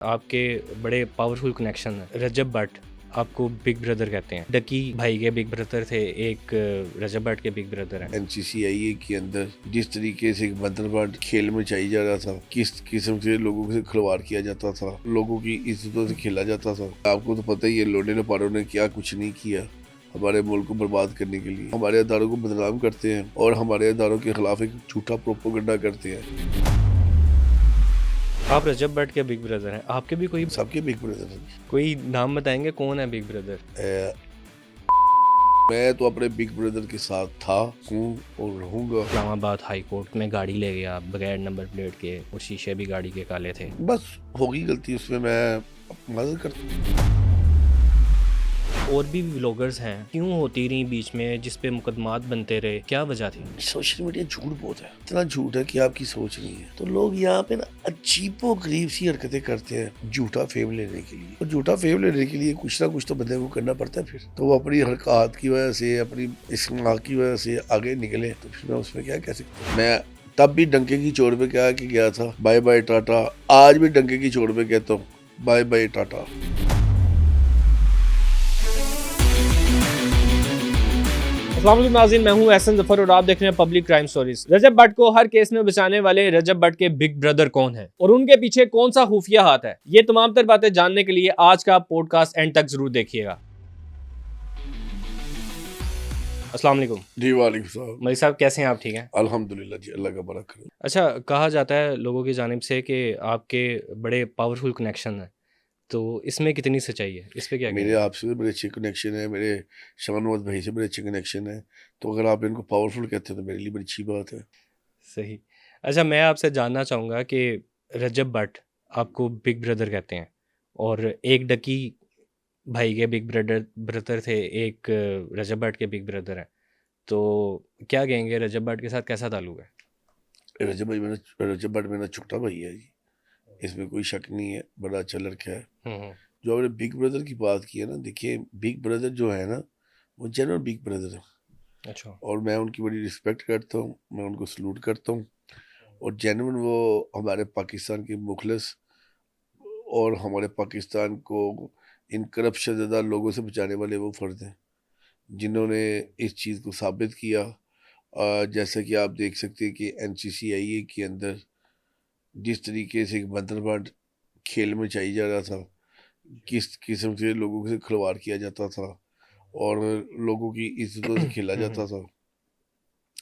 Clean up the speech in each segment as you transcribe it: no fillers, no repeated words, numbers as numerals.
आपके बड़े powerful connection है। रजब भट्ट आपको बिग ब्रदर कहते हैं। डकी भाई के बिग ब्रदर थे, एक रजब भट्ट के बिग ब्रदर हैं। NCCIA के अंदर जिस तरीके से बंदरबांट खेल में चाहिए जा रहा था, किस किस्म से लोगों से खिलवाड़ किया जाता था, लोगों की इज्जतों से खेला जाता था। आपको तो पता ही है लोडे लपाड़ों ने क्या कुछ नहीं किया हमारे मुल्क को बर्बाद करने के लिए। हमारे अदारों को बदनाम करते हैं और हमारे अदारों के खिलाफ एक झूठा प्रोपोगंडा करते हैं। आप रजब भट्ट के बिग ब्रदर हैं, आपके भी कोई सबके बिग ब्रदर हैं। कोई नाम बताएंगे कौन है बिग ब्रदर? मैं तो अपने बिग ब्रदर के साथ था, हूँ और रहूंगा। इस्लामाबाद हाई कोर्ट में गाड़ी ले गया बगैर नंबर प्लेट के और शीशे भी गाड़ी के काले थे। बस होगी गलती, उसमें मैं मदद करता हूँ। और भी व्लॉगर्स हैं, क्यों होती रही बीच में जिस पे मुकदमात बनते रहे, क्या वजह थी? सोशल मीडिया झूठ बहुत है, इतना झूठ है कि आपकी सोच नहीं है। तो लोग यहाँ पे ना अजीबो गरीब सी हरकतें करते हैं झूठा फेम लेने के लिए। और झूठा फेम लेने के लिए कुछ ना कुछ तो बंदे को करना पड़ता है। फिर तो वो अपनी हरकत की वजह से, अपनी इस्तेमाल की वजह से आगे निकले, तो फिर मैं उसमें क्या कह सकता हूँ। मैं तब भी डंके की चोट पे कहा कि गया था बाय बाय टाटा, आज भी डंके की चोट पे कहता हूँ बाय बाय टाटा। अस्सलाम वालेकुम नाज़रीन, मैं हूं एहसन जफर और आप देख रहे हैं पब्लिक क्राइम स्टोरीज। रजब भट्ट को हर केस में बचाने वाले रजब भट्ट के बिग ब्रदर कौन है और उनके पीछे कौन सा खुफिया हाथ है, ये तमाम तर बातें जानने के लिए आज का पॉडकास्ट एंड तक जरूर देखिएगा। अस्सलाम वालेकुम जी वालेकुम सलाम। मलिक साहब, कैसे हैं आप? ठीक हैं अल्हम्दुलिल्लाह जी, अल्लाह का बड़ा करे। अच्छा, कहा जाता है लोगों की जानिब से कि आपके बड़े पावरफुल कनेक्शन हैं, तो इसमें कितनी सच्चाई है, इस पे क्या मेरे कहेंगे? आपसे भी बड़े अच्छे कनेक्शन है, मेरे शानवाज भाई से बड़े अच्छे कनेक्शन है। तो अगर आप इनको पावरफुल कहते हैं तो मेरे लिए बड़ी अच्छी बात है। सही। अच्छा, मैं आपसे जानना चाहूँगा कि रजब भट्ट आपको बिग ब्रदर कहते हैं और एक डकी भाई के बिग ब्रदर ब्रदर थे, एक रजब भट्ट के बिग ब्रदर हैं, तो क्या कहेंगे रजब भट्ट के साथ कैसा ताल्लुक है? रजब भट्ट मेरा छोटा भाई है जी, इसमें कोई शक नहीं है, बड़ा अच्छा लड़का है। हम्म। जो आपने बिग ब्रदर की बात की है ना, देखिए बिग ब्रदर जो है ना, वो जनरल बिग ब्रदर है अच्छा। और मैं उनकी बड़ी रिस्पेक्ट करता हूँ, मैं उनको सलूट करता हूँ। और जेन्युइन वो हमारे पाकिस्तान के मुखलिस और हमारे पाकिस्तान को इन करप्शन ज़्यादा लोगों से बचाने वाले वो फ़र्द हैं जिन्होंने इस चीज़ को साबित किया। जैसा कि आप देख सकते हैं कि NCCIA के अंदर जिस तरीके से बंदरबांट खेल में चाहिए जा रहा था, किस किस्म से लोगों से खिलवाड़ किया जाता था और लोगों की इज्जतों से खेला जाता था।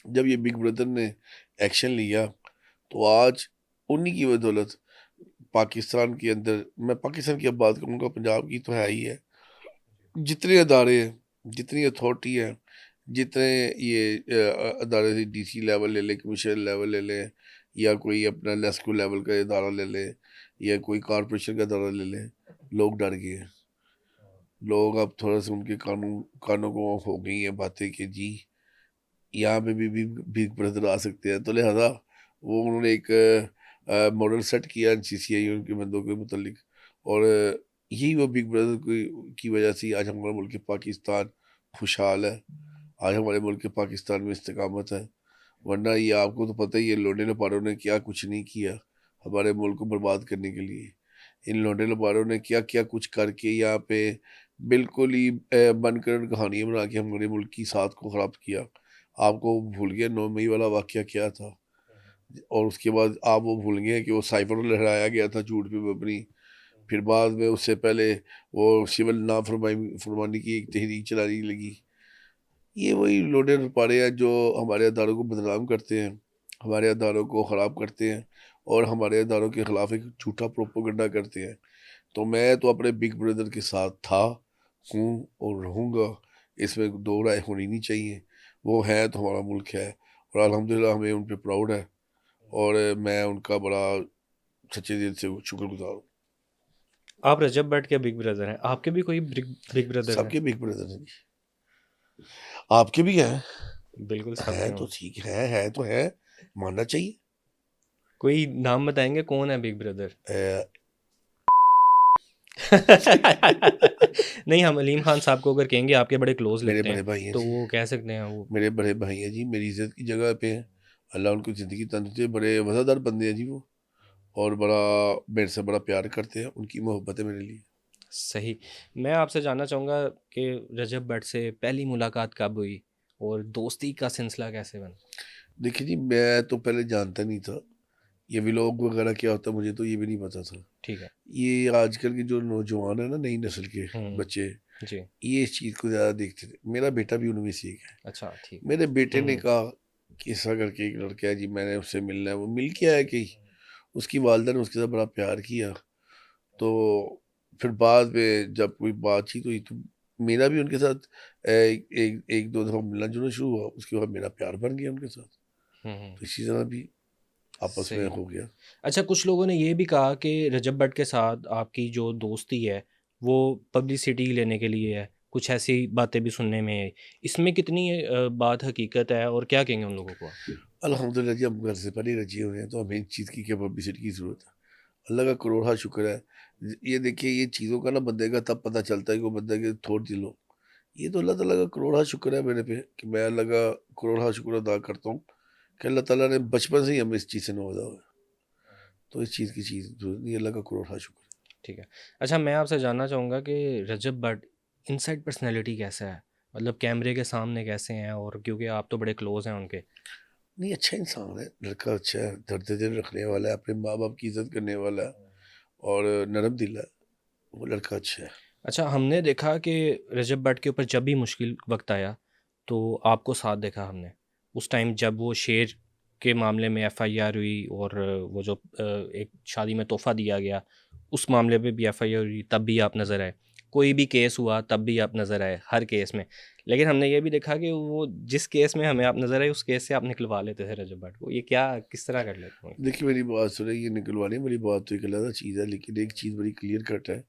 जब ये बिग ब्रदर ने एक्शन लिया तो आज उन्हीं की बदौलत पाकिस्तान के अंदर, मैं पाकिस्तान की अब बात करूँगा, पंजाब की तो है ही है, जितने अदारे हैं, जितनी अथॉरिटी है, जितने ये अदारे से DC लेवल ले लें, कमिश्नर लेवल ले लें, या कोई अपना नेस्को लेवल का इदारा ले लें, या कोई कॉरपोरेशन का इदारा ले लें, लोग डर गए हैं। लोग अब थोड़ा सा उनके कानों को हो गई है बातें कि जी यहाँ पे भी बिग ब्रदर आ सकते हैं। तो लिहाजा वो उन्होंने एक मॉडल सेट किया NCCI उनके बंदों के मुतलिक। और यही वो बिग ब्रदर की वजह से आज हमारा मुल्क पाकिस्तान खुशहाल है, आज हमारे मुल्क पाकिस्तान में इस्तिकामत है। वरना ये आपको तो पता ही है लोडे लपाड़ों ने क्या कुछ नहीं किया हमारे मुल्क को बर्बाद करने के लिए। इन लोडे लपाड़ों ने क्या क्या कुछ करके यहाँ पे बिल्कुल ही बनकर कहानियाँ बना के हमारे मुल्क की साथ को ख़राब किया। आपको भूल गया 9 मई वाला वाक़या क्या था, और उसके बाद आप वो भूल गए कि वो साइफर लहराया गया था झूठ पे मबनी। फिर बाद में उससे पहले वो सिविल फरमानी की एक तहरीक चलानी लगी। ये वही लोडे लपाड़े हैं जो हमारे अदारों को बदनाम करते हैं, हमारे अदारों को ख़राब करते हैं और हमारे अदारों के ख़िलाफ़ एक झूठा प्रोपोगंडा करते हैं। तो मैं तो अपने बिग ब्रदर के साथ था, हूँ और रहूँगा, इसमें दो राय होनी नहीं चाहिए। वो है तो हमारा मुल्क है और अल्हम्दुलिल्लाह हमें उन पे प्राउड है और मैं उनका बड़ा सच्चे दिल से शुक्रगुज़ार हूँ। आप रजब भट्ट के बिग ब्रदर हैं, आपके भी कोई बिग ब्रदर हैं? सबके बिग ब्रदर हैं जी, आपके भी हैं। बिल्कुल सबके है तो हों। ठीक है तो है, मानना चाहिए। कोई नाम बताएंगे कौन है बिग ब्रदर? अ, नहीं, हम अलीम खान साहब को अगर कहेंगे आपके बड़े क्लोज मेरे लगते बड़े हैं, भाई हैं तो जी, वो कह सकते हैं वो। मेरे बड़े भाई हैं जी, मेरी इज्जत की जगह पे हैं। अल्लाह उनको ज़िंदगी तंदुरुस्ती, बड़े वफ़ादार बंदे हैं जी वो। और बड़ा मेरे से बड़ा प्यार करते हैं, उनकी मोहब्बत है मेरे लिए। सही। मैं आपसे जानना चाहूँगा कि रजब भट्ट से पहली मुलाकात कब हुई और दोस्ती का सिलसिला कैसे बना? देखिए जी, मैं तो पहले जानता नहीं था, ये व्लॉग वगैरह क्या होता है मुझे तो ये भी नहीं पता था। ठीक है। ये आजकल के जो नौजवान है ना, नई नस्ल के हुँ, बच्चे, जी। ये इस चीज़ को ज़्यादा देखते थे। मेरा बेटा भी उनमें से एक है। अच्छा, ठीक है। मेरे बेटे हुँ, ने हुँ। कहा कि ऐसा करके एक लड़का है जी, मैंने उससे मिलना है। वो मिल के आया कि उसकी वालिदा ने उसके साथ बड़ा प्यार किया। तो फिर बाद में जब कोई बातचीत हुई तो मेरा भी उनके साथ एक एक एक दो दफ़ा मिलना-जुलना शुरू हुआ। उसके बाद मेरा प्यार बन गया उनके साथ। हुँ, हुँ। तो इसी तरह भी आपस में सही। हो गया। अच्छा, कुछ लोगों ने ये भी कहा कि रजब भट्ट के साथ आपकी जो दोस्ती है, वो पब्लिसिटी लेने के लिए है। कुछ ऐसी बातें भी सुनने में आई। इसमें कितनी बात हकीकत है और क्या कहेंगे उन लोगों को आप? अल्हम्दुलिल्लाह जी, हम घर से पहले ही रजे हुए हैं, तो हमें इन चीज़ की क्या पब्लिसिटी की ज़रूरत है। अल्लाह का करोड़ा शुक्र है। ये देखिए, ये चीज़ों का ना बंदे का तब पता चलता है कि वो बंदे के थोड़ दिल हो। ये तो अल्लाह ताला का करोड़ा शुक्र है मेरे पे कि मैं अल्लाह का करोड़ा शुक्र अदा करता हूँ कि अल्लाह ताला ने बचपन से ही हमें इस चीज़ से नवाजा हुआ है। तो इस चीज़ की चीज़ ज़रूरत नहीं है, अल्लाह का करोड़ा शुक्र है। ठीक है। अच्छा, मैं आपसे जानना चाहूँगा कि रजब भट्ट इनसाइड पर्सनैलिटी कैसा है? मतलब कैमरे के सामने कैसे हैं और क्योंकि आप तो बड़े क्लोज़ हैं उनके। नहीं, अच्छा इंसान है, लड़का अच्छा है, दर्द दिल रखने वाला है, अपने माँ-बाप की इज़्ज़त करने वाला है और नरम दिल है। वो लड़का अच्छा है। अच्छा, हमने देखा कि रजब भट्ट के ऊपर जब भी मुश्किल वक़्त आया, तो आपको साथ देखा हमने। उस टाइम जब वो शेर के मामले में एफ़आईआर हुई और वो जो एक शादी में तोहफ़ा दिया गया, उस मामले पे भी एफ़आईआर हुई, तब भी आप नज़र आए। कोई भी केस हुआ, तब भी आप नज़र आए, हर केस में। लेकिन हमने ये भी देखा कि वो जिस केस में हमें आप नज़र आए, उस केस से आप निकलवा लेते थे रजब भट्ट को। ये क्या किस तरह कर लेते हैं? देखिए, मेरी बात सुनिए, ये निकलवाने वाली बात तो एक अलग चीज़ है, लेकिन एक चीज़ बड़ी क्लियर कट है,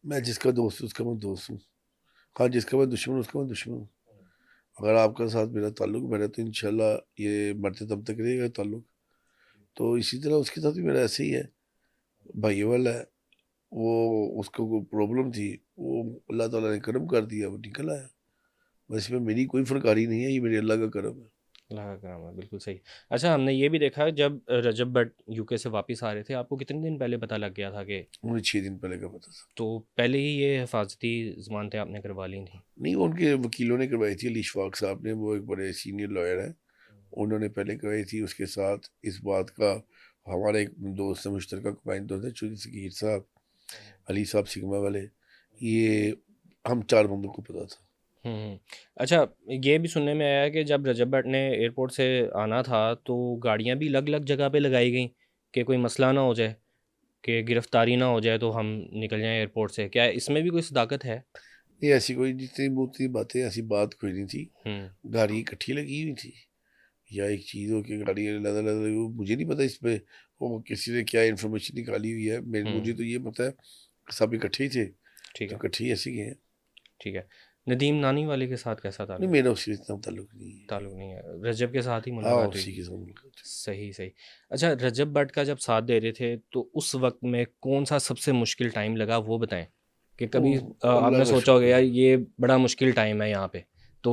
मैं जिसका दोस्त हूँ, उसका मैं दोस्त हूँ। हाँ, जिसका मैं दुश्मन हूँ, उसका मैं दुश्मन हूँ। अगर आपका साथ मेरा ताल्लुक बना है, तो इंशाल्लाह ये मरते दम तक रहेगा ताल्लुक। तो इसी तरह उसके साथ भी मेरा ऐसे ही है, भाइयों वाला है। वो उसको कोई प्रॉब्लम थी, वो अल्लाह ताला ने करम कर दिया, वो निकल आया। बस इसमें मेरी कोई फ़ुर्कारी नहीं है, ये मेरे अल्लाह का करम है। अल्लाह का करम है, बिल्कुल सही। अच्छा, हमने ये भी देखा जब रजब भट्ट यूके से वापस आ रहे थे, आपको कितने दिन पहले पता लग गया था कि मुझे 6 दिन पहले का पता था। तो पहले ही ये हिफाज़ती ज़मानतें आपने करवा ली थी? नहीं, वो उनके वकीलों ने करवाई थी, अली इशफ़ाक़ साहब ने, वो एक बड़े सीनियर लॉयर हैं। उन्होंने पहले करवाई थी, उसके साथ इस बात का हमारा एक दोस्त है, मुश्तरका कमाई दोस्त है, चौधरी सगीर साहब, अली साहब सिग्मा वाले, ये हम 4 बंदों को पता था। हुँ, हुँ। अच्छा, ये भी सुनने में आया है कि जब रजब भट्ट ने एयरपोर्ट से आना था, तो गाड़ियाँ भी अलग-अलग जगह पे लगाई गईं कि कोई मसला ना हो जाए, कि गिरफ़्तारी ना हो जाए तो हम निकल जाएँ एयरपोर्ट से। क्या इसमें भी कोई सदाकत है? ये ऐसी कोई जितनी बहुतनी बातें, ऐसी बात कोई नहीं थी। हुँ, गाड़ी इकट्ठी लगी हुई थी या एक चीज़ हो कि गाड़ी अलग-अलग लगी हो, मुझे नहीं पता इसमें वो किसी ने क्या इन्फॉर्मेशन निकाली हुई है। हुँ, मुझे तो ये पता है कि सब इकट्ठे ही थे, ठीक तो है, इकट्ठे ही ऐसे गए हैं। ठीक है। नदीम नानी वाले के साथ कैसा नहीं, ताल्लुक? मेरा उससे इतना ताल्लुक नहीं है। ताल्लुक नहीं है, रजब के साथ ही हाँ, मुलाकात हुई? उसी के साथ मुलाकात हुई। सही, सही। अच्छा, रजब भट्ट का जब साथ दे रहे थे, तो उस वक़्त में कौन-सा सबसे मुश्किल टाइम लगा वो बताएँ? कि कभी ओह! आपने अल्लाह का सोचा होगा शुक्र यार है। ये बड़ा मुश्किल टाइम है यहाँ पे। तो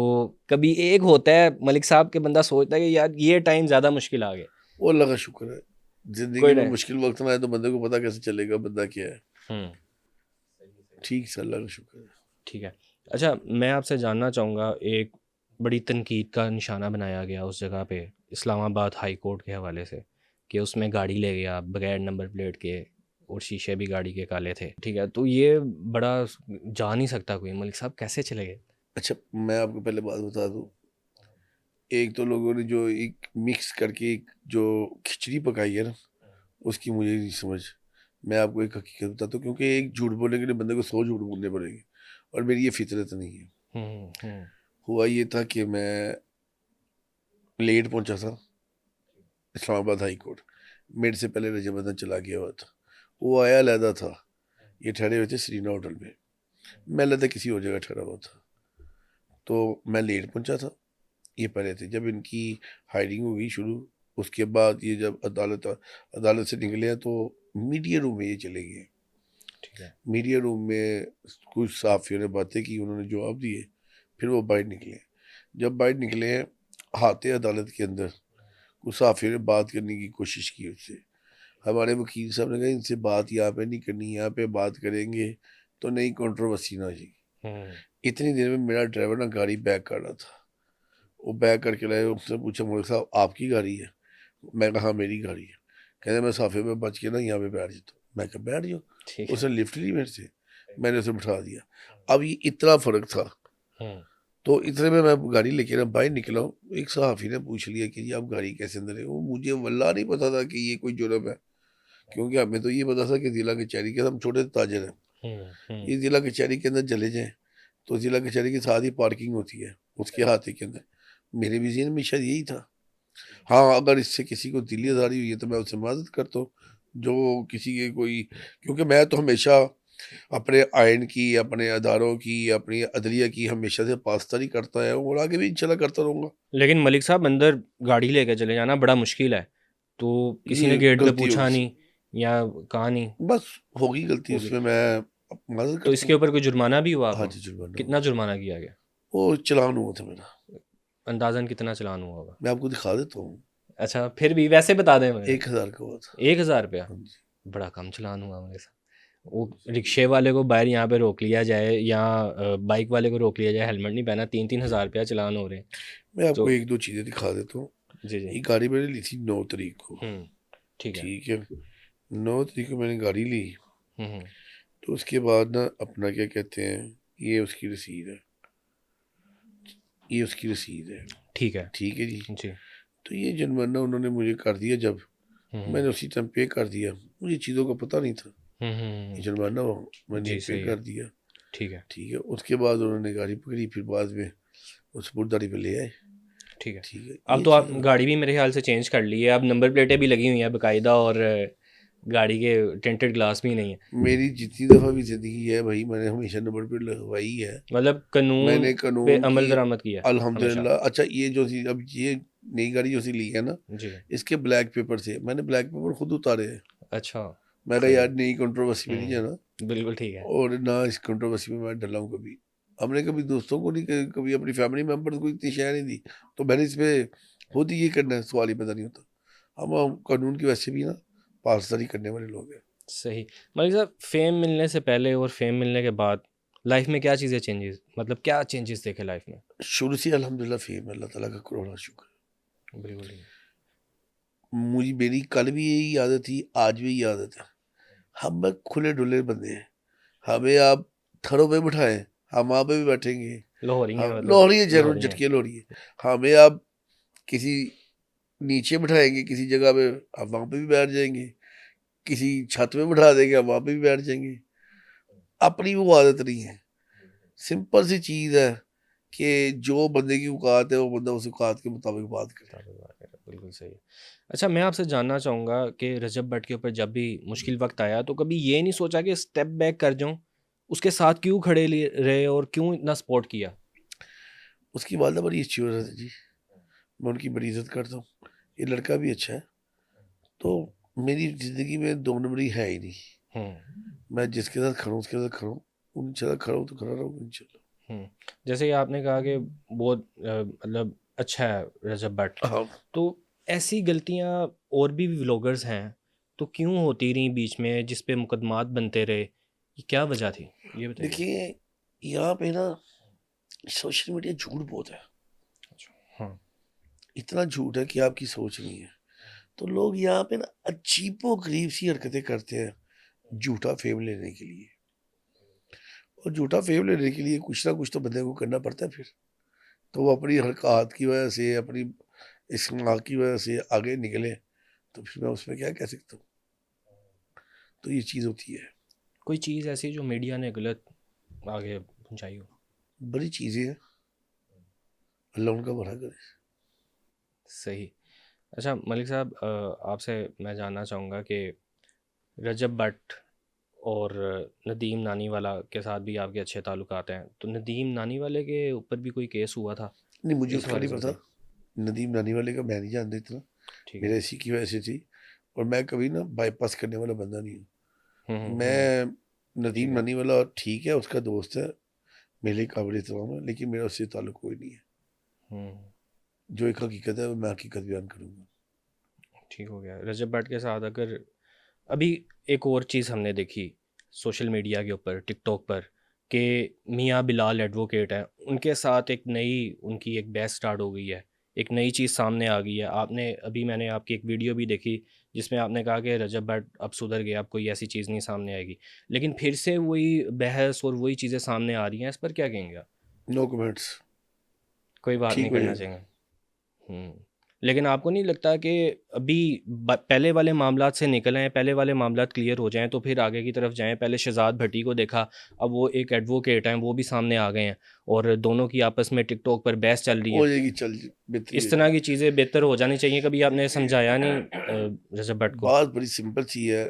कभी एक होता है मलिक साहब के बंदा सोचता है कि यार ये टाइम ज़्यादा मुश्किल आ गया। वो अल्लाह का शुक्र है। ज़िंदगी कोई में टाइम मुश्किल वक़्त में आए तो बंदे को पता कैसे चलेगा बंदा क्या है। हुँ, ठीक से अल्लाह का शुक्र है। ठीक है। अच्छा, मैं आपसे जानना चाहूँगा एक बड़ी तनकीद का निशाना बनाया गया उस जगह पे इस्लामाबाद हाई कोर्ट के हवाले से कि उसमें गाड़ी ले गया बगैर नंबर प्लेट के और शीशे भी गाड़ी के काले थे। ठीक है, तो ये बड़ा जा नहीं सकता कोई, मलिक साहब कैसे चले गए? अच्छा, मैं आपको पहले बात बता दूँ, एक तो लोगों ने जो एक मिक्स करके एक जो खिचड़ी पकाई है ना, उसकी मुझे नहीं समझ। मैं आपको एक हकीकत बताता हूँ, क्योंकि एक झूठ बोलने के लिए बंदे को 100 झूठ बोलने पड़ेंगे और मेरी ये फ़ितरत नहीं है। हुँ, हुँ, हुआ ये था कि मैं लेट पहुँचा था इस्लामाबाद हाई कोर्ट। मेरे से पहले रजब चला गया हुआ था। वो आया अलहदा था। ये ठहरे हुए थे सरीना होटल में। मैं अलहदा किसी और जगह ठहरा हुआ था। तो मैं लेट पहुँचा था। ये पहले थे। जब इनकी हायरिंग हो गई शुरू, उसके बाद ये जब अदालत से निकले हैं तो मीडिया रूम में ये चले गए। ठीक है। मीडिया रूम में कुछ सहाफ़ियों ने बातें की, उन्होंने जवाब दिए, फिर वो बाहर निकले। जब बाहर निकले हैं, आते अदालत के अंदर, कुछ सहाफ़ियों ने बात करने की कोशिश की उससे। हमारे वकील साहब ने कहा इनसे बात यहाँ पे नहीं करनी, यहाँ पे बात करेंगे तो नई कंट्रोवर्सी ना हो जाएगी। इतनी देर में मेरा ड्राइवर ना गाड़ी बैक कर रहा था, वो बैक करके लाए, उसने पूछा मौलवी साहब आपकी गाड़ी है? मैं कहा हाँ मेरी गाड़ी है। कहते मैं साफे में बच के ना यहाँ पे बैठ जाता हूँ। मैं कहा बैठ जाओ। ठीक है। उसने लिफ्ट ली मेरे से, मैंने उसे बिठा दिया। अब ये इतना फर्क था, तो इतने में मैं गाड़ी लेके ना बाहर निकला हूँ, एक सहाफ़ी ने पूछ लिया कि जी आप गाड़ी कैसे अंदर है? वो मुझे वल्लाह नहीं पता था कि ये कोई जुर्म है, क्योंकि हमें तो ये पता था कि जिला कचहरी के हम छोटे ताजर हैं, ये जिला कचहरी के अंदर चले जाएं तो जिला कचहरी के साथ ही पार्किंग होती है, उसके हाथ के अंदर। मेरे भी ज़हन में शायद यही था। हाँ, अगर इससे किसी को दिली आज़ारी हुई है तो मैं उससे मदद करता हूँ, जो किसी के कोई, क्योंकि मैं तो हमेशा अपने आइन की, अपने अदारों की, अपनी अदलिया की हमेशा से पासदारी करता आया हूँ और आगे भी इंशाल्लाह करता रहूँगा। लेकिन मलिक साहब अंदर गाड़ी लेके चले जाना बड़ा मुश्किल है, तो किसी ने ये गेट पे गलती पूछा होगी, नहीं या कहा नहीं? बस होगी गलती, होगी। उसमें मैं मदद तो करता इसके हूँ। ऊपर कोई जुर्माना भी हुआ हाँ आपको? जी, जुर्माना कितना हुआ। जुर्माना किया गया? वो चालान हुआ था मेरा, अंदाज़न कितना चालान हुआ होगा? मैं आपको दिखा देता हूँ। अच्छा, फिर भी वैसे बता दें मगर। 1000 का हुआ था। 1000 रुपया? हाँ जी। बड़ा कम चालान हुआ मेरे साथ। वो रिक्शे वाले को बाहर यहाँ पे रोक लिया जाए या बाइक वाले को रोक लिया जाए, हेलमेट नहीं पहना, 3-3 हज़ार रुपया चालान हो रहे हैं। मैं आपको तो 1-2 चीज़ें दिखा देता हूँ। जी, जी। ये गाड़ी मैंने ली थी 9 तारीख को, ठीक है। ठीक है? 9 तारीख को मैंने गाड़ी ली, हुँ, हुँ। तो उसके बाद ना अपना क्या कहते हैं, ये उसकी रसीद है, ये उसकी रसीद है, ठीक है। ठीक है जी? जी। तो ये जुर्माना उन्होंने मुझे कर दिया जब, हुँ, हुँ। मैंने उसी टाइम पे कर दिया। मुझे चीज़ों का पता नहीं था, हुँ, हुँ, ये हुँ। जुर्माना हो, मैंने जी, पे सही है। कर दिया, ठीक है, ठीक है? उसके बाद उन्होंने गाड़ी पकड़ी, फिर बाद में वो सपुर्दगी पे ले आए, ठीक है। ठीक है? अब ये तो आप चीज़ गाड़ी भी मेरे ख़्याल से चेंज कर ली है, अब नंबर प्लेटें भी लगी हुई हैं बाकायदा और गाड़ी के टिंटेड ग्लास भी नहीं है। मेरी जितनी दफ़ा भी ज़िंदगी है भाई, मैंने हमेशा नंबर प्लेट लगवाई है। मतलब कानून मैंने पे कानून अमल की दरामद किया है हमेशा। अल्हम्दुलिल्लाह। अच्छा, ये जो सी अब ये नई गाड़ी जो सी ली है ना, जी। इसके ब्लैक पेपर थे, मैंने ब्लैक पेपर खुद उतारे हैं। अच्छा, मैं कहा सही है। यार नई कंट्रोवर्सी में नहीं जाना, बिल्कुल ठीक है। और ना इस कंट्रोवर्सी में मैं डला हूँ कभी। हमने कभी दोस्तों को नहीं, कभी अपनी फैमिली मेंबर्स को इतनी शय नहीं दी, तो मैंने इस पे खुद ही ये करना है, सवाल ही पैदा नहीं होता। हम कानून की वैसे भी ना पासदारी करने वाले लोग हैं। सही। मलिक साहब, फ़ेम मिलने से पहले और फ़ेम मिलने के बाद लाइफ़ में क्या चीज़ें चेंजेस, मतलब क्या चेंजेस देखे लाइफ़ में? शुरू से अल्हम्दुलिल्लाह फेम है, अल्लाह ताला का करोड़ा शुक्र। बिल्कुल ठीक है। मुझे मेरी कल भी यही आदत थी, आज भी यही आदत है। हम बस खुले डुले बंदे हैं, हमें आप थड़ों पे बिठाएं, हम वहाँ पे भी बैठेंगे। लाहौरी हैं हम मतलब, लोहड़ी है, जरूर लाहौरी हैं। झटके लोहड़ी है। हमें आप किसी नीचे बिठाएंगे किसी जगह पे, आप वहाँ पे भी बैठ जाएंगे। किसी छत पे बिठा देंगे, आप वहाँ पे भी बैठ जाएंगे। अपनी वो आदत नहीं है। सिंपल सी चीज़ है कि जो बंदे की औकात है वो बंदा उस औकात के मुताबिक बात करे। ताल्लुक बात है, बिल्कुल सही है। अच्छा, मैं आपसे जानना चाहूँगा कि रजब भट्ट के ऊपर जब भी मुश्किल वक़्त आया तो कभी ये नहीं सोचा कि स्टेप बैक कर जाऊँ? उसके साथ क्यों खड़े लिए रहे और क्यों इतना सपोर्ट किया? उसकी वालदा बड़ी अच्छी औरत है जी, मैं उनकी बड़ी इज्जत करता हूँ। ये लड़का भी अच्छा है। तो मेरी ज़िंदगी में दो नंबरी है ही नहीं। हुँ, मैं जिसके साथ खड़ा हूँ उसके साथ खड़ा हूँ, उनके साथ खड़ा हूँ तो खड़ा रहूँगा इंशाल्लाह। हुँ। जैसे कि आपने कहा कि बहुत मतलब अच्छा है रजब भट्ट। हाँ, तो ऐसी गलतियाँ और भी व्लॉगर्स हैं, तो क्यों होती रहीं बीच में जिस पे मुकदमात बनते रहे? ये क्या वजह थी? ये बताइए। देखिए यहाँ पे ना सोशल मीडिया झूठ बहुत है। अच्छा, हाँ। इतना झूठ है कि आपकी सोच नहीं है। तो लोग यहाँ पे ना अजीबो-गरीब सी हरकतें करते हैं, झूठा फ़ेम लेने के लिए। और झूठा फ़ेम लेने के लिए कुछ ना कुछ तो बंदे को करना पड़ता है फिर। तो वो अपनी हरकत की वजह से, अपनी इस्तेमाल की वजह से आगे निकले, तो फिर मैं उसमें क्या कह सकता हूँ? तो ये चीज़ होती है। कोई चीज़ ऐसी जो मीडिया ने गलत आगे पहुँचाई हो? बड़ी चीज़ें हैं, अल्लाह उनका भला करे। सही। अच्छा मलिक साहब, आपसे मैं जानना चाहूँगा कि रजब भट्ट और नदीम नानीवाला के साथ भी आपके अच्छे ताल्लुकात हैं। तो नदीम नानीवाले के ऊपर भी कोई केस हुआ था? नहीं, मुझे इस उसका हवाले नहीं से पता। बताइए। नदीम नानीवाले का मैं नहीं जानता इतना। ठीक है। मेरा इसी की वजह से थी, और मैं कभी ना बाईपास करने वाला बंदा नहीं हूँ। हुँ। मैं ठीक नदीम है। नानीवाला ठीक है, उसका दोस्त है, मेरे लिए काबिल एहतराम है, लेकिन मेरा उससे ताल्लुक कोई नहीं है। हुँ, जो एक हकीकत है वो मैं हकीकत बयान करूँगा। ठीक हो गया। रजब भट्ट के साथ अगर अभी एक और चीज़ हमने देखी सोशल मीडिया के ऊपर, टिकटॉक पर, कि मियाँ बिलाल एडवोकेट हैं, उनके साथ एक नई उनकी एक बहस स्टार्ट हो गई है। एक नई चीज़ सामने आ गई है। आपने अभी मैंने आपकी एक वीडियो भी देखी जिसमें आपने कहा कि रजब भट्ट अब सुधर गए, अब कोई ऐसी चीज़ नहीं सामने आएगी। लेकिन फिर से वही बहस और वही चीज़ें सामने आ रही हैं, इस पर क्या कहेंगे आप? No comments. कोई बात नहीं ठीक हो करना जाएगा। चाहेंगे? हुँ। लेकिन आपको नहीं लगता कि अभी पहले वाले मामलात से निकल आएँ, पहले वाले मामलात क्लियर हो जाएँ तो फिर आगे की तरफ जाएँ? पहले शहज़ाद भट्टी को देखा, अब वो एक एडवोकेट हैं, वो भी सामने आ गए हैं और दोनों की आपस में टिकटॉक पर बहस चल रही है। हो जाएगी, चल बेहतरी इस हो तरह जाएगी। की चीज़ें बेहतर हो जानी चाहिए, कभी आपने समझाया नहीं रजब भट्ट को? बात बड़ी सिंपल सी है।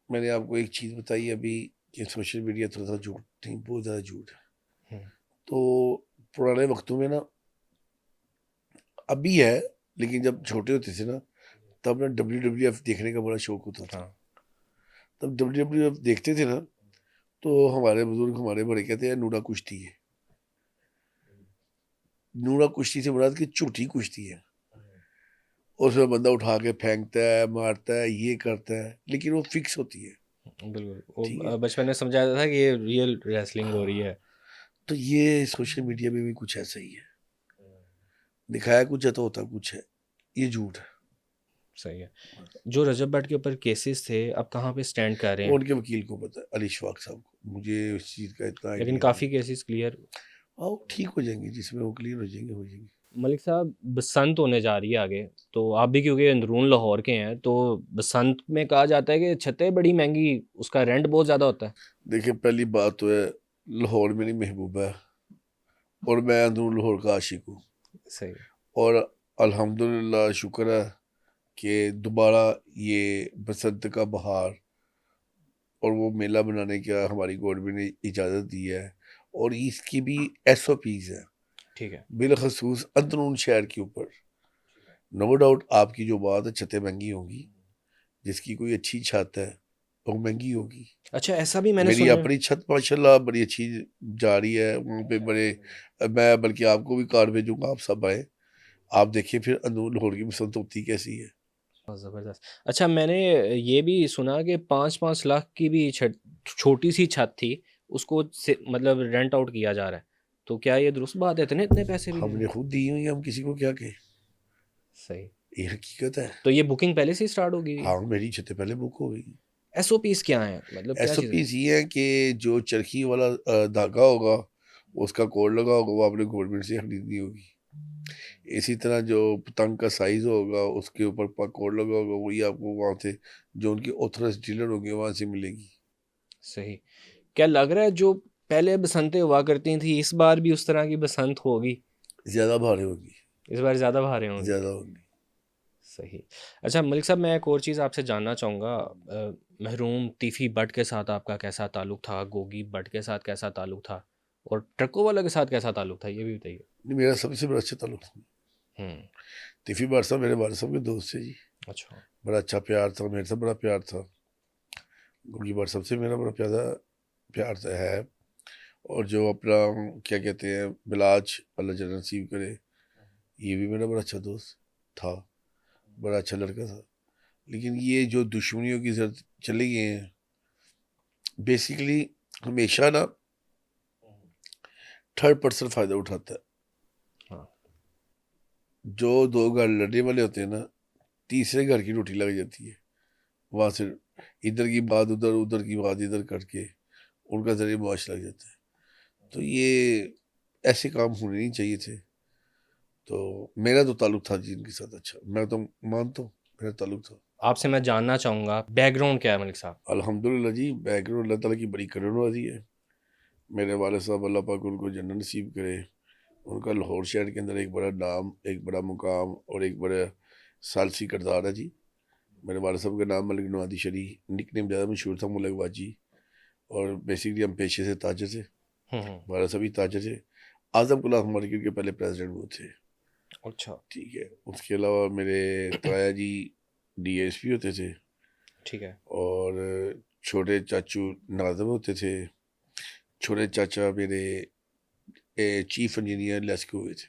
मैंने आपको एक चीज़ बताई अभी कि सोशल मीडिया थोड़ा-सा झूठ नहीं, बहुत ज़्यादा झूठ है। हुँ, तो पुराने वक़्तों में ना, अभी है, लेकिन जब छोटे होते थे ना, तब ना डब्ल्यूडब्ल्यूएफ देखने का बड़ा शौक होता था। हाँ, तब डब्ल्यूडब्ल्यूएफ देखते थे ना, तो हमारे बुज़ुर्ग, हमारे बड़े कहते हैं नूरा कुश्ती है। नूरा कुश्ती से मुराद कि झूठी कुश्ती है। उसमें बंदा उठा के फेंकता है, मारता है, ये करता है, लेकिन वो फिक्स होती है। बिल्कुल। वो ठीक है? बचपन में समझाया था कि ये रियल रेसलिंग हो रही हाँ, है। तो ये सोशल मीडिया में भी कुछ ऐसा ही है। दिखाया कुछ है तो होता कुछ है। ये झूठ है। सही है। जो रजब भट्ट के ऊपर केसेस थे, अब कहाँ पे स्टैंड कर रहे वो हैं? उनके वकील को पता है, अली शफाक साहब को। मुझे उस चीज़ का इतना लेकिन आइडिया नहीं काफ़ी है। Cases clear. हाँ, वो ठीक हो जाएँगे, जिसमें वो क्लियर हो जाएँगे, हो जाएँगे। मलिक साहब, बसंत होने जा रही है आगे, तो आप भी क्योंकि अंदरून लाहौर के हैं, तो बसंत में कहा जाता है कि छतें बड़ी महँगी, उसका रेंट बहुत ज़्यादा होता है। देखिए, पहली बात तो है, लाहौर मेरी महबूबा है और मैं अंदरून लाहौर का आशिक हूँ। सही है। और अल्हम्दुलिल्लाह शुक्र है कि दोबारा ये बसंत का बहार और वो मेला बनाने का हमारी गवर्नमेंट ने इजाज़त दी है, और इसकी भी एसओपीज़ हैं, ठीक है। बिलख़सूस अंदरून शहर के ऊपर। नो डाउट आपकी जो बात है, छतें महँगी होंगी, जिसकी कोई अच्छी छत है, वो महँगी होगी। अच्छा, ऐसा भी मैंने मेरी सुना है। अपनी छत माशाल्लाह बड़ी अच्छी जा रही है, वहाँ पे बड़े मैं बल्कि आपको भी कार्ड भेजूँगा, आप सब आएँ। आप देखिए फिर अंदरून लाहौर की बसंत होती कैसी है। हाँ, ज़बरदस्त। अच्छा, मैंने ये भी सुना कि 5-5 लाख की भी छत, छोटी-सी छत थी, उसको से मतलब रेंट आउट किया जा रहा है। तो क्या ये दुरुस्त बात है? इतने-इतने पैसे भी लेने? हमने खुद दी हुई है, हम किसी को क्या कहें? सही। ये हकीकत है। तो ये बुकिंग पहले से ही स्टार्ट हो गई है? हाँ, मेरी छतें पहले बुक हो गई। एसओपीज़ क्या हैं? मतलब क्या चीज़ है? एसओपीज़ ये है कि जो चरखी वाला धागा होगा, उसका कोड लगा होगा, वो आपने गवर्नमेंट से खरीदनी होगी। इसी तरह जो पतंग का साइज़ होगा, उसके ऊपर कोड लगा होगा, वही आपको वहाँ से, जो उनके ऑथराइज़्ड डीलर होंगे, वहाँ से मिलेगी। सही। क्या लग रहा है जो पहले बसंतें हुआ करती थी, इस बार भी उस तरह की बसंत होगी? ज़्यादा भारी होगी, इस बार ज़्यादा बहारें होंगी? ज़्यादा होगी। सही। अच्छा मलिक साहब, मैं एक और चीज़ आपसे जानना चाहूँगा, मरहूम तीफ़ी बट के साथ आपका कैसा ताल्लुक था? गोगी बट के साथ कैसा ताल्लुक था? और ट्रकों वाले के साथ कैसा ताल्लुक था? ये भी बताइए। नहीं, मेरा सबसे बड़ा अच्छा ताल्लुक था। हुँ, तिफी बार साहब मेरे वालिद साहब के दोस्त थे जी। अच्छा। बड़ा अच्छा प्यार था, मेरे से बड़ा प्यार था। गोगी बार साहब से मेरा बड़ा प्यारा प्यार तो है। और जो अपना क्या कहते हैं बिलाज, अल्लाह जन्नत नसीब करे, ये भी मेरा बड़ा अच्छा दोस्त था, बड़ा अच्छा लड़का था। लेकिन ये जो दुश्मनियों की जर चले गए हैं, बेसिकली हमेशा ना थर्ड पर्सन फ़ायदा उठाता है। हाँ, जो 2 घर लड़ने वाले होते हैं ना, तीसरे घर की रोटी लग जाती है। वहाँ से इधर की बात उधर, उधर की बात इधर करके उनका ज़रिए मुआश लग जाता है। तो ये ऐसे काम होने नहीं चाहिए थे। तो मेरा तो ताल्लुक था जी इनके साथ अच्छा, मैं तो मानता हूँ, मेरा ताल्लुक था। आपसे मैं जानना चाहूँगा बैकग्राउंड क्या है मलिक साहब? अल्हम्दुलिल्लाह जी, बैकग्राउंड अल्लाह ताला की बड़ी करम है। मेरे वाले साहब अल्लाह पाक उनको जन्नत नसीब करे। उनका लाहौर शहर के अंदर एक बड़ा नाम, एक बड़ा मुकाम और एक बड़ा सालसी किरदार है जी। मेरे वाले साहब का नाम मलिक नवादी शरी, निकनेम ज़्यादा मशहूर था मलिक बाजी। और बेसिकली हम पेशे से ताजर थे, हुँ, हुँ। वाला साहब भी ताजर थे। आज़म क्लास मार्केट के पहले प्रेसिडेंट वो थे। अच्छा, ठीक है, उसके अलावा मेरे ताया जी डीएसपी होते थे। ठीक है। और छोटे चाचू नाज़िम होते थे। छोटे चाचा मेरे चीफ इंजीनियर लेस्को हुए थे।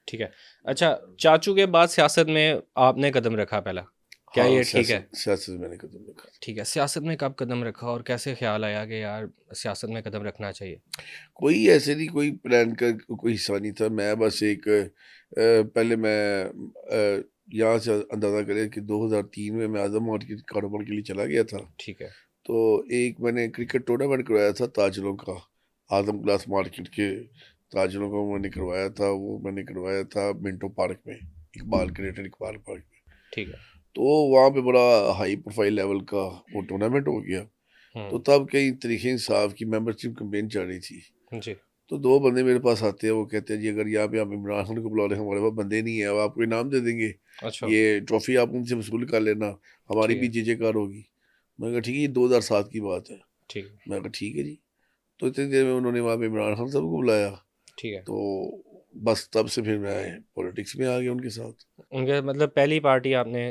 ठीक है। अच्छा, चाचू के बाद सियासत में आपने कदम रखा पहला? क्या हाँ, ये ठीक है? सियासत में मैंने कदम रखा था। ठीक है, सियासत में कब कदम रखा और कैसे ख़्याल आया कि यार सियासत में कदम रखना चाहिए? कोई ऐसे नहीं, कोई प्लान का कोई हिस्सा नहीं था। मैं बस एक पहले मैं यहाँ से अंदाज़ा करें कि 2003 में मैं आज़म मार्केट कारोबार के लिए चला गया था। ठीक है, तो एक मैंने क्रिकेट टूर्नामेंट करवाया था ताजलों का, आज़म ग्लास मार्केट के ताजलों का मैंने करवाया था। वो मैंने करवाया था मिंटो पार्क में, इकबाल क्रिएटर इकबाल पार्क में। ठीक है। तो वहाँ पे बड़ा हाई प्रोफाइल लेवल का वो टूर्नामेंट हो गया। तो हुँ, तब कई तरीके इंसाफ की मेंबरशिप कैंपेन चल रही थी। जी, तो 2 बंदे मेरे पास आते हैं, वो कहते हैं जी अगर यहाँ पे आप इमरान खान को बुला लें, हमारे पास बंदे नहीं है, अब आपको इनाम दे देंगे, अच्छा, ये ट्रॉफी आप उनसे वसूल कर लेना, हमारी ठीक भी है, जय-जयकार होगी। मैंने कहा ठीक है, ये 2007 की बात है। ठीक है, मैंने कहा ठीक है जी। तो इतनी देर में उन्होंने वहाँ पे इमरान खान साहब को बुलाया, ठीक है। तो बस तब से फिर मैं पॉलिटिक्स में आ गया उनके साथ। उनके मतलब पहली पार्टी आपने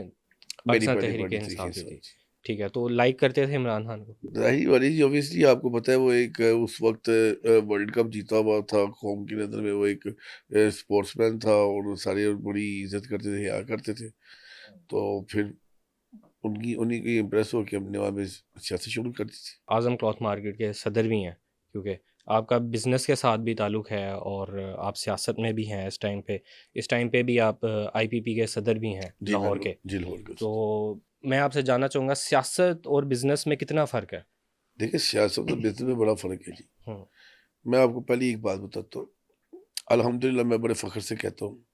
मेरी पाकिस्तान पहली पार्टी तहरीक-ए-इंसाफ की थी। तहरीक-ए-इंसाफ। ठीक है, तो लाइक करते थे इमरान खान को? ज़ाहिर वाली जी, ऑब्वियसली आपको पता है वो एक उस वक़्त वर्ल्ड कप जीता हुआ था, कौम की नज़र में वो एक स्पोर्ट्समैन था और सारे बड़ी इज़्ज़त करते थे, याद करते थे। तो फिर उनकी उन्हीं की इम्प्रेस होके हमने वहाँ पे सियासत शुरू कर दी थी। आज़म क्लॉथ मार्केट के सदर भी हैं, क्योंकि आपका बिज़नेस के साथ भी ताल्लुक़ है और आप सियासत में भी हैं इस टाइम पे। इस टाइम पे भी आप आईपीपी के सदर भी हैं जी, लाहौर बिल्कुल। के। जी, लाहौर के तो सदर। मैं आपसे जानना चाहूँगा सियासत और बिज़नेस में कितना फ़र्क है? देखिए, सियासत और बिज़नेस में बड़ा फ़र्क है जी। हुँ, मैं आपको पहले एक बात बताता हूँ। अल्हम्दुलिल्लाह मैं बड़े फ़ख्र से कहता हूँ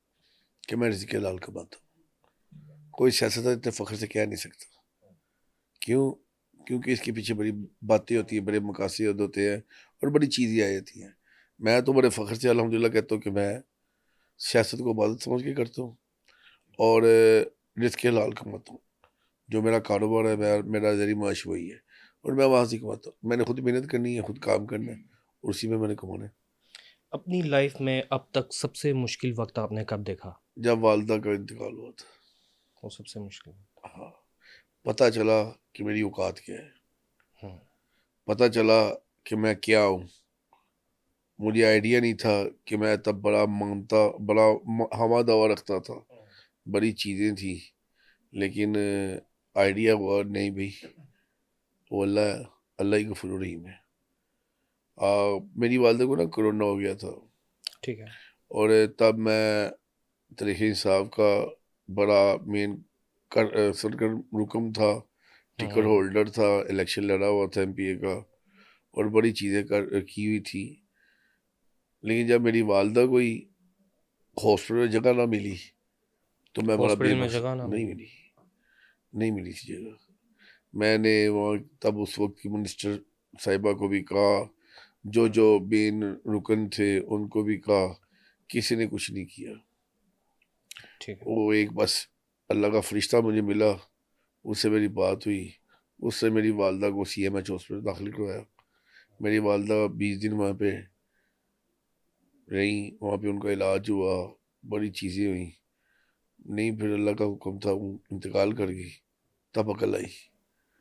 कि मैं रिज़्क़ हलाल कमाता हूँ। कोई सियासतदान इतने फ़ख्र से कह नहीं सकता। क्यों? क्योंकि इसके पीछे बड़ी बातें होती हैं, बड़े मकासद होते हैं और बड़ी चीज़ें आ जाती हैं। मैं तो बड़े फ़ख्र से अल्हम्दुलिल्लाह कहता हूँ कि मैं सियासत को इबादत समझ के करता हूँ और रिज़्क़ हलाल कमाता हूँ। जो मेरा कारोबार है, मेरा ज़रिए माश वही है और मैं वहाँ से कमाता हूँ। मैंने खुद मेहनत करनी है, खुद काम करना है और उसी में मैंने कमाना है। अपनी लाइफ़ में अब तक सबसे मुश्किल वक़्त आपने कब देखा? जब वालिदा का इंतकाल हुआ था, वो सबसे मुश्किल। हाँ, पता चला कि मेरी औकात क्या है। हुँ, पता चला कि मैं क्या हूँ। मुझे आइडिया नहीं था कि मैं तब बड़ा मानता, बड़ा हवा-दावा रखता था। बड़ी चीज़ें थी, लेकिन आइडिया हुआ नहीं भई, वो अल्लाह ही गफ़ूर रहीम है। मेरी वालिदा को ना कोरोना हो गया था ठीक है। और तब मैं तहरीक-ए-इंसाफ का बड़ा मेन सरगर्म रुकन था, हुँ, टिकट हुँ, हुँ। होल्डर था, इलेक्शन लड़ा हुआ था एमपीए का और बड़ी चीज़ें की हुई थी। लेकिन जब मेरी वालिदा को ही हॉस्पिटल में जगह ना मिली, तो मैं बड़ा हॉस्पिटल में बेबस, जगह ना नहीं मिली? मिली, नहीं मिली थी जगह। मैंने वहाँ तब उस वक़्त की मिनिस्टर साहिबा को भी कहा, जो मेन रुकन थे उनको भी कहा, किसी ने कुछ नहीं किया। ठीक है। वो एक बस अल्लाह का फ़रिश्ता मुझे मिला, उससे मेरी बात हुई, उससे मेरी वालिदा को सीएमएच हॉस्पिटल दाखिल करवाया। मेरी वालिदा 20 दिन वहाँ पे रहीं, वहाँ पे उनका इलाज हुआ, बड़ी चीज़ें हुईं। नहीं फिर अल्लाह का हुक्म था, वो इंतकाल कर गई। तब अकल आई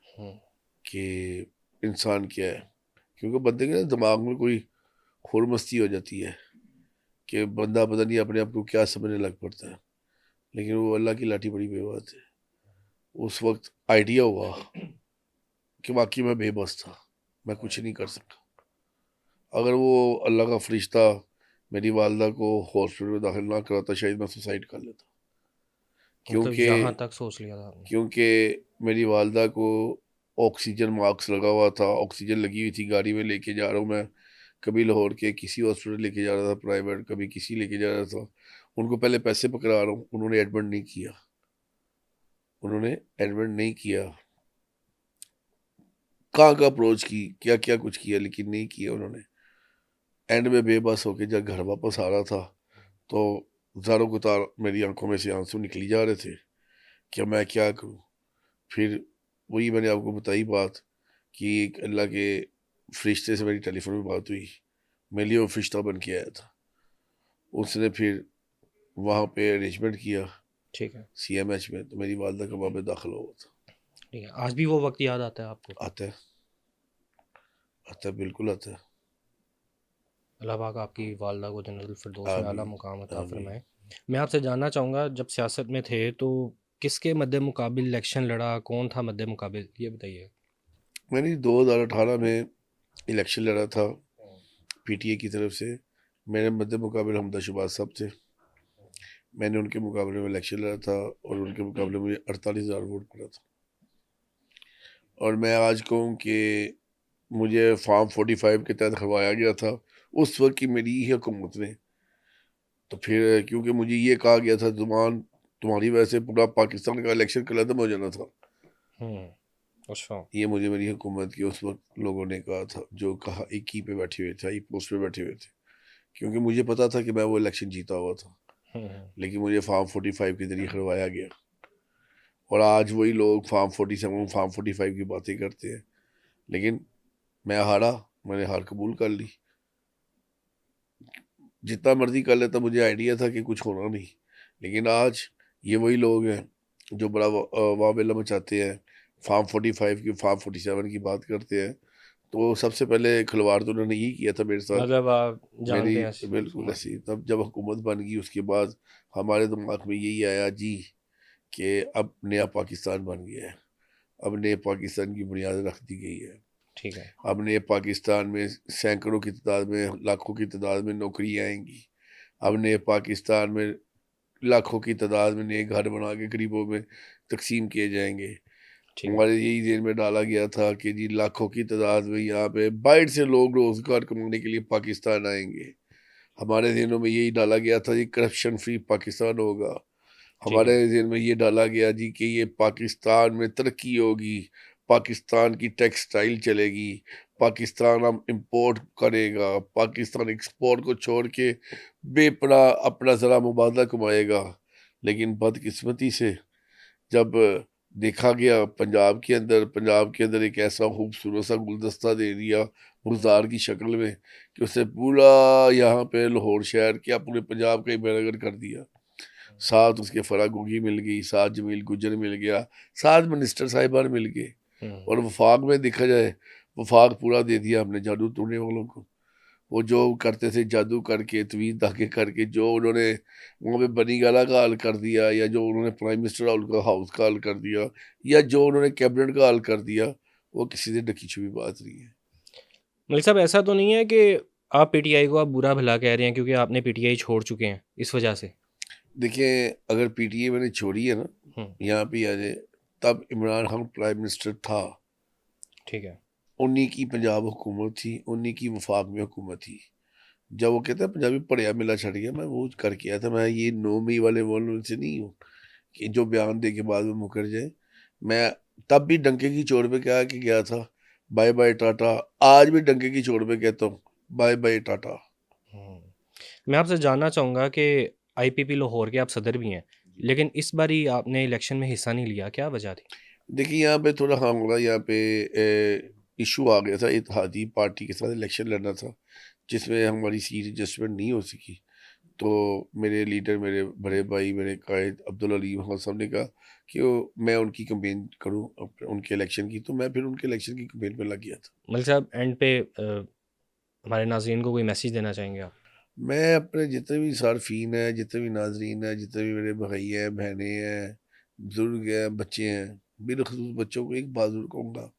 हुँ, कि इंसान क्या है। क्योंकि बंदे के ना दिमाग में कोई हुरमस्ती हो जाती है कि बंदा पता नहीं अपने आप को क्या समझने लग पड़ता है। लेकिन वो अल्लाह की लाठी बड़ी बेबाक है। उस वक़्त आइडिया हुआ कि वाक़ई मैं बेबस था, मैं कुछ नहीं कर सका। अगर वो अल्लाह का फ़रिश्ता मेरी वालिदा को हॉस्पिटल में दाखिल ना कराता, शायद मैं सुसाइड कर लेता। मतलब क्योंकि यहाँ तक सोच लिया था आपने। क्योंकि मेरी वालिदा को ऑक्सीजन मास्क लगा हुआ था, ऑक्सीजन लगी हुई थी, गाड़ी में लेके जा रहा हूँ मैं, कभी लाहौर के किसी हॉस्पिटल लेके जा रहा था प्राइवेट, कभी किसी लेके जा रहा था। उनको पहले पैसे पकड़ा रहा हूँ, उन्होंने एडमिट नहीं किया, उन्होंने एडमिट नहीं किया। कहाँ-कहाँ अप्रोच की, क्या-क्या कुछ किया, लेकिन नहीं किया उन्होंने। एंड में बेबस होके जब घर वापस आ रहा था, तो ज़ारो-कुतार मेरी आँखों में से आँसू निकली जा रहे थे कि मैं क्या करूँ? फिर वही मैंने आपको बताई बात कि एक अल्लाह के फ़रिश्ते से मेरी टेलीफ़ोन में बात हुई। मेरे लिए वो फ़रिश्ता बन के आया था। उसने फिर वहाँ पे अरेंजमेंट किया ठीक है, सीएमएच में, तो मेरी वालिदा का वहाँ पे दाखिला हुआ था। ठीक है। आज भी वो वक़्त याद आता है आपको? आता आता है, बिल्कुल आता है। अल्लाह पाक आपकी वालिदा को जन्नतुल फ़िरदौस में आला आमीन, मुक़ाम अता आमीन। फ़रमाए। मैं आपसे जानना चाहूँगा जब सियासत में थे तो किसके मद्दे मुकाबिल इलेक्शन लड़ा, कौन था मद्दे मुकाबिल, ये बताइए? मैंने 2018 में इलेक्शन लड़ा था पीटीए की तरफ से। मेरे मद्दे मुकाबिल हमदा शहबाज साहब थे। मैंने उनके मुकाबले में इलेक्शन लड़ा था और उनके मुकाबले में 48,000 वोट पड़ा था। और मैं आज कहूँ कि मुझे फार्म 45 के तहत करवाया गया था उस वक्त की मेरी ही हुकूमत ने। तो फिर क्योंकि मुझे ये कहा गया था जुबान तुम्हारी वजह से पूरा पाकिस्तान का इलेक्शन खत्म हो जाना था। हम्म। अच्छा। ये मुझे मेरी हुकूमत की उस वक्त लोगों ने कहा था, जो कहा एक ही पे बैठे हुए थे, एक पोस्ट पे बैठे हुए थे। क्योंकि मुझे पता था कि मैं वो इलेक्शन जीता हुआ था, हम्म। लेकिन मुझे फार्म 45 के जरिए करवाया गया। और आज वही लोग फार्म 47 फार्म 45 की बातें करते हैं। लेकिन मैं हारा, मैंने हार कबूल कर ली। जितना मर्जी कर लेता, मुझे आइडिया था कि कुछ होना नहीं। लेकिन आज ये वही लोग हैं जो बड़ा वावेला मचाते हैं, फार्म 45 की फार्म 47 की बात करते हैं। तो सबसे पहले खिलवाड़ तो उन्होंने यही किया था मेरे साथ। मतलब आप मेरी जानते हैं बिल्कुल हाँ। ऐसी, तब जब हुकूमत बन गई उसके बाद हमारे दिमाग में यही आया जी कि अब नया पाकिस्तान बन गया है। अब नए पाकिस्तान की बुनियाद रख दी गई है। ठीक है। अब नए पाकिस्तान में सैकड़ों की तादाद में, लाखों की तादाद में नौकरियाँ आएंगी। अब नए पाकिस्तान में लाखों की तादाद में नए घर बना के गरीबों में तकसीम किए जाएंगे। ठीक है। हमारे यही जेल में डाला गया था कि जी लाखों की तादाद में यहाँ पे बाहर से लोग रोजगार कमाने के लिए पाकिस्तान आएंगे। हमारे दिनों में यही डाला गया था जी करप्शन फ्री पाकिस्तान होगा। ठीक है। हमारे दिन में ये डाला गया जी कि ये पाकिस्तान में तरक्की होगी, पाकिस्तान की टेक्सटाइल चलेगी, पाकिस्तान अब इंपोर्ट करेगा, पाकिस्तान एक्सपोर्ट को छोड़ के बेपना अपना ज़रा मुबादला कमाएगा। लेकिन बदकिस्मती से जब देखा गया पंजाब के अंदर एक ऐसा खूबसूरत सा गुलदस्ता दे दिया गुलजार की शक्ल में कि उसने पूरा यहाँ पे लाहौर शहर क्या पूरे पंजाब का ही बैनर कर दिया। साथ उसके फराह गोगी मिल गई, साथ जमील गुज्जर मिल गया, साथ मिनिस्टर साहिबान मिल गए। हम्म। और वफाक में देखा जाए, वफाक पूरा दे दिया हमने जादू टोने वालों को। वो जो करते थे जादू करके तवीज़ धागे करके, जो उन्होंने वहाँ पे बनी गाला का हल कर दिया, या जो उन्होंने प्राइम मिनिस्टर हाउस का हल कर दिया, या जो उन्होंने कैबिनेट का हल कर दिया, वो किसी से ढकी छुपी बात नहीं है। मलिक साहब ऐसा तो नहीं है कि आप पीटीआई को आप बुरा भला कह रहे हैं क्योंकि आपने पीटीआई छोड़ चुके हैं इस वजह से? देखिए, अगर पीटीए मैंने छोड़ी है ना, हम्म। यहाँ पे आ जाए, तब इमरान खान प्राइम मिनिस्टर था। ठीक है। उन्हीं की पंजाब हुकूमत थी, उन्हीं की वफाक में हुकूमत थी। जब वो कहते हैं पंजाबी पढ़िया मिला छड़ गया, मैं वो करके आया था। मैं ये 9 मई वाले बोल से नहीं हूँ कि जो बयान दे के बाद में मुकर जाए। मैं तब भी डंके की चोट पे कहा कि गया था बाय बाय टाटा। आज भी डंके की चोट पे कहता हूँ बाय बाय टाटा। मैं आपसे जानना चाहूँगा कि आईपीपी लाहौर के आप सदर भी हैं, लेकिन इस बारी आपने इलेक्शन में हिस्सा नहीं लिया, क्या वजह थी? देखिए, यहाँ पे थोड़ा हमारा यहाँ पे इशू आ गया था, इत्तेहादी पार्टी के साथ इलेक्शन लड़ना था, जिसमें हमारी सीट एडजस्टमेंट नहीं हो सकी। तो मेरे लीडर, मेरे बड़े भाई, मेरे कायद अब्दुल अलीम खान साहब ने कहा कि मैं उनकी कैंपेन करूं, उनके इलेक्शन की। तो मैं फिर उनके इलेक्शन की कैंपेन में लग गया था। मलिक साहब एंड पे हमारे नाज़रीन को कोई मैसेज देना चाहेंगे आप? मैं अपने जितने भी सार्फिन हैं, जितने भी नाजरीन हैं, जितने भी मेरे भाई हैं, बहनें हैं, बुजुर्ग हैं, बच्चे हैं, बिलखसूस बच्चों को एक बात जरूर कहूँगा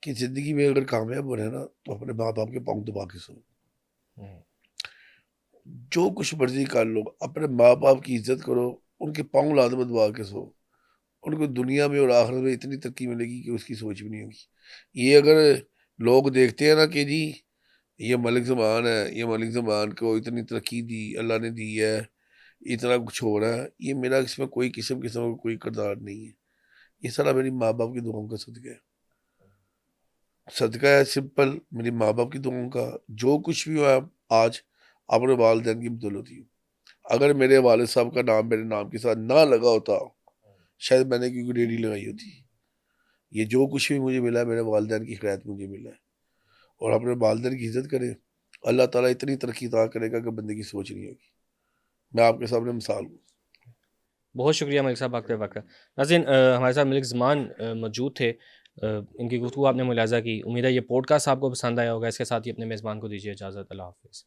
कि ज़िंदगी में अगर कामयाब होना है ना, तो अपने माँ बाप के पाँव दबा के सो। हम्म। जो कुछ मर्जी कर लो, अपने माँ बाप की इज्जत करो, उनके पाँव लात में दबा के सो। उनको दुनिया में और आखिरत में इतनी तरक्की मिलेगी कि उसकी सोच भी नहीं होगी। ये अगर लोग देखते हैं ना कि जी ये मलिक ज़ुबान है, ये मलिक ज़ुबान को इतनी तरक्की दी अल्लाह ने दी है, इतना कुछ हो रहा है, ये मेरा इसमें कोई किस्म का कोई किरदार नहीं है। ये सारा मेरी माँ बाप की दुआओं का सदका है। सदका है सिंपल, मेरी माँ बाप की दुआओं का। जो कुछ भी हुआ है आज अपने वालदेन की बदौलत ही। अगर मेरे वालिद साहब का नाम मेरे नाम के साथ ना लगा होता, शायद मैंने क्योंकि डेयरी लगाई होती। ये जो कुछ भी मुझे मिला है, मेरे वालदेन की खैरात मुझे मिला है। और अपने वालदेन की इज्जत करें, अल्लाह ताला इतनी तरक्की अता करेगा कि बंदे की सोच नहीं होगी। मैं आपके सामने मिसाल हूँ। बहुत शुक्रिया मलिक साहब आपके वक्त का। नाज़रीन हमारे साथ मलिक ज़मान मौजूद थे। इनकी गुफ्तगू आपने मुलाज़ा की। उम्मीद है ये पॉडकास्ट आपको पसंद आया होगा। इसके साथ ही अपने मेज़बान को दीजिए इजाज़त। अल्लाह हाफ़िज़।